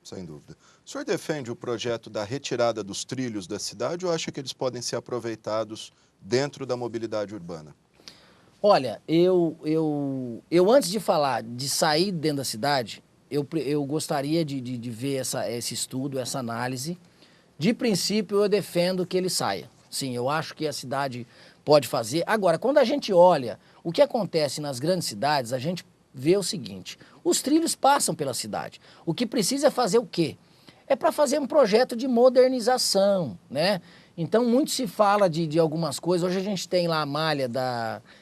Sem dúvida. O senhor defende o projeto da retirada dos trilhos da cidade ou acha que eles podem ser aproveitados dentro da mobilidade urbana? Olha, eu antes de falar de sair dentro da cidade, eu gostaria de ver esse estudo, essa análise. De princípio, eu defendo que ele saia. Sim, eu acho que a cidade pode fazer. Agora, quando a gente olha o que acontece nas grandes cidades, a gente vê o seguinte, os trilhos passam pela cidade. O que precisa é fazer o quê? É para fazer um projeto de modernização, né? Então, muito se fala de algumas coisas. Hoje a gente tem lá a malha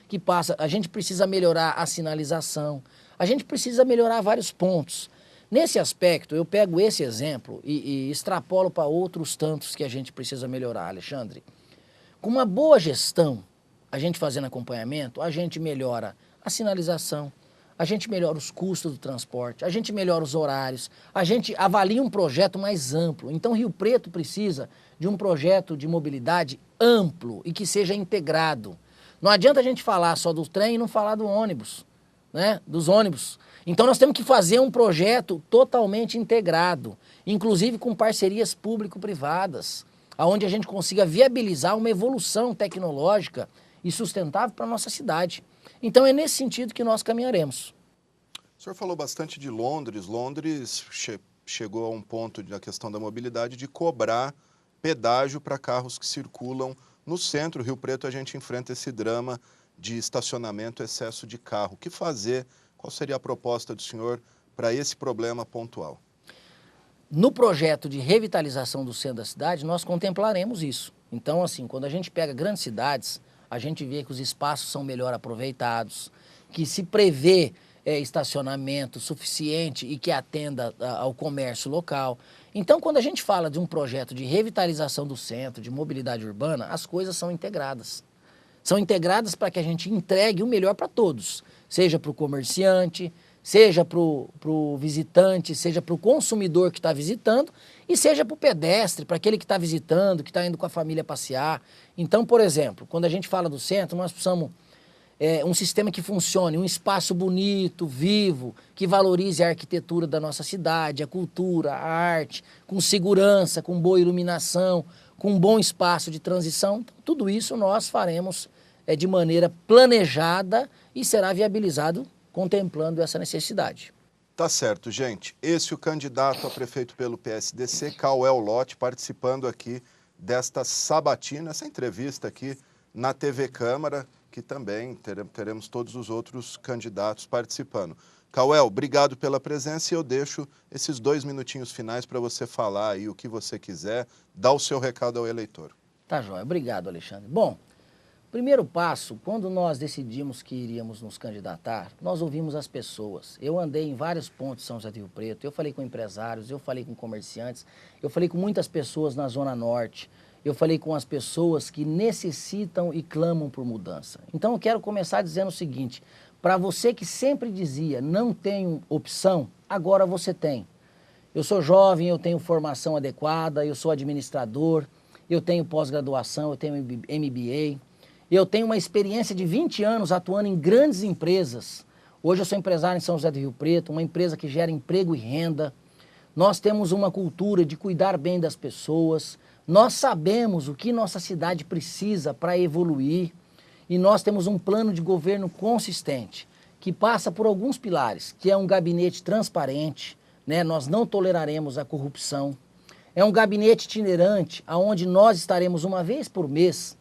que passa, a gente precisa melhorar a sinalização, a gente precisa melhorar vários pontos. Nesse aspecto, eu pego esse exemplo e extrapolo para outros tantos que a gente precisa melhorar, Alexandre. Com uma boa gestão, a gente fazendo acompanhamento, a gente melhora a sinalização, a gente melhora os custos do transporte, a gente melhora os horários, a gente avalia um projeto mais amplo. Então, Rio Preto precisa de um projeto de mobilidade amplo e que seja integrado. Não adianta a gente falar só do trem e não falar do ônibus, né? Dos ônibus. Então, nós temos que fazer um projeto totalmente integrado, inclusive com parcerias público-privadas, onde a gente consiga viabilizar uma evolução tecnológica e sustentável para a nossa cidade. Então é nesse sentido que nós caminharemos. O senhor falou bastante de Londres. Londres chegou a um ponto da questão da mobilidade de cobrar pedágio para carros que circulam no centro. Rio Preto a gente enfrenta esse drama de estacionamento, excesso de carro. O que fazer? Qual seria a proposta do senhor para esse problema pontual? No projeto de revitalização do centro da cidade, nós contemplaremos isso. Então, assim, quando a gente pega grandes cidades, a gente vê que os espaços são melhor aproveitados, que se prevê estacionamento suficiente e que atenda ao comércio local. Então, quando a gente fala de um projeto de revitalização do centro, de mobilidade urbana, as coisas são integradas. São integradas para que a gente entregue o melhor para todos, seja para o comerciante, seja para o visitante, seja para o consumidor que está visitando e seja para o pedestre, para aquele que está visitando, que está indo com a família passear. Então, por exemplo, quando a gente fala do centro, nós precisamos um sistema que funcione, um espaço bonito, vivo, que valorize a arquitetura da nossa cidade, a cultura, a arte, com segurança, com boa iluminação, com um bom espaço de transição. Tudo isso nós faremos de maneira planejada e será viabilizado contemplando essa necessidade. Tá certo, gente. Esse é o candidato a prefeito pelo PSDC, Cauel Lotti, participando aqui desta sabatina, essa entrevista aqui na TV Câmara, que também teremos todos os outros candidatos participando. Cauel, obrigado pela presença e eu deixo esses 2 minutinhos finais para você falar aí o que você quiser, dar o seu recado ao eleitor. Tá joia. Obrigado, Alexandre. Bom, primeiro passo, quando nós decidimos que iríamos nos candidatar, nós ouvimos as pessoas. Eu andei em vários pontos de São José do Rio Preto, eu falei com empresários, eu falei com comerciantes, eu falei com muitas pessoas na Zona Norte, eu falei com as pessoas que necessitam e clamam por mudança. Então eu quero começar dizendo o seguinte, para você que sempre dizia, não tenho opção, agora você tem. Eu sou jovem, eu tenho formação adequada, eu sou administrador, eu tenho pós-graduação, eu tenho MBA, eu tenho uma experiência de 20 anos atuando em grandes empresas. Hoje eu sou empresário em São José do Rio Preto, uma empresa que gera emprego e renda. Nós temos uma cultura de cuidar bem das pessoas. Nós sabemos o que nossa cidade precisa para evoluir. E nós temos um plano de governo consistente, que passa por alguns pilares, que é um gabinete transparente, né? Nós não toleraremos a corrupção. É um gabinete itinerante, onde nós estaremos uma vez por mês,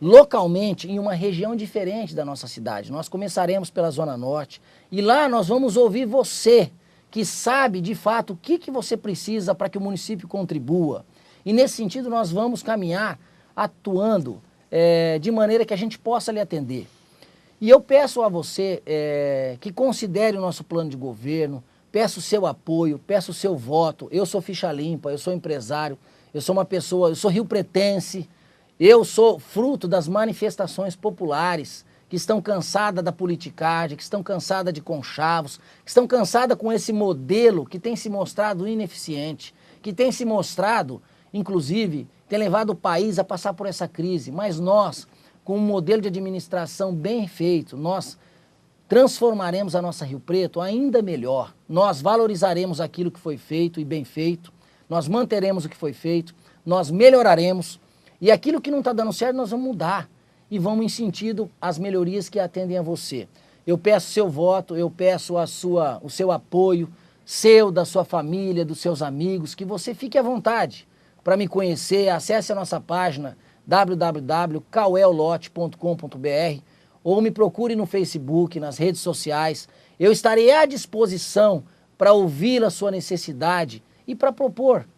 localmente em uma região diferente da nossa cidade. Nós começaremos pela Zona Norte e lá nós vamos ouvir você, que sabe de fato o que você precisa para que o município contribua. E nesse sentido nós vamos caminhar atuando de maneira que a gente possa lhe atender. E eu peço a você que considere o nosso plano de governo, peço o seu apoio, peço o seu voto. Eu sou ficha limpa, eu sou empresário, eu sou uma pessoa, eu sou riopretense, eu sou fruto das manifestações populares que estão cansadas da politicagem, que estão cansadas de conchavos, que estão cansadas com esse modelo que tem se mostrado ineficiente, que tem se mostrado, inclusive, tem levado o país a passar por essa crise. Mas nós, com um modelo de administração bem feito, nós transformaremos a nossa Rio Preto ainda melhor. Nós valorizaremos aquilo que foi feito e bem feito, nós manteremos o que foi feito, nós melhoraremos e aquilo que não está dando certo nós vamos mudar e vamos em sentido às melhorias que atendem a você. Eu peço seu voto, eu peço o seu apoio, seu, da sua família, dos seus amigos, que você fique à vontade para me conhecer. Acesse a nossa página www.cauellote.com.br ou me procure no Facebook, nas redes sociais. Eu estarei à disposição para ouvir a sua necessidade e para propor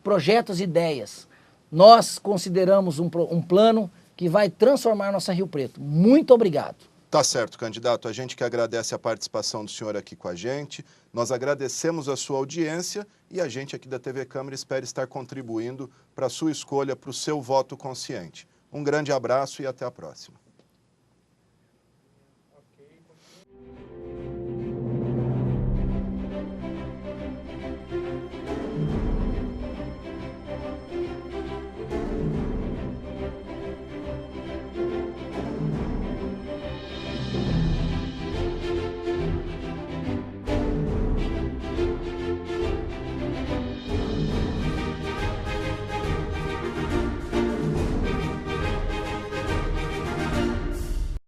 projetos e ideias. Nós consideramos um plano que vai transformar nossa Rio Preto. Muito obrigado. Tá certo, candidato. A gente que agradece a participação do senhor aqui com a gente. Nós agradecemos a sua audiência e a gente aqui da TV Câmara espera estar contribuindo para a sua escolha, para o seu voto consciente. Um grande abraço e até a próxima.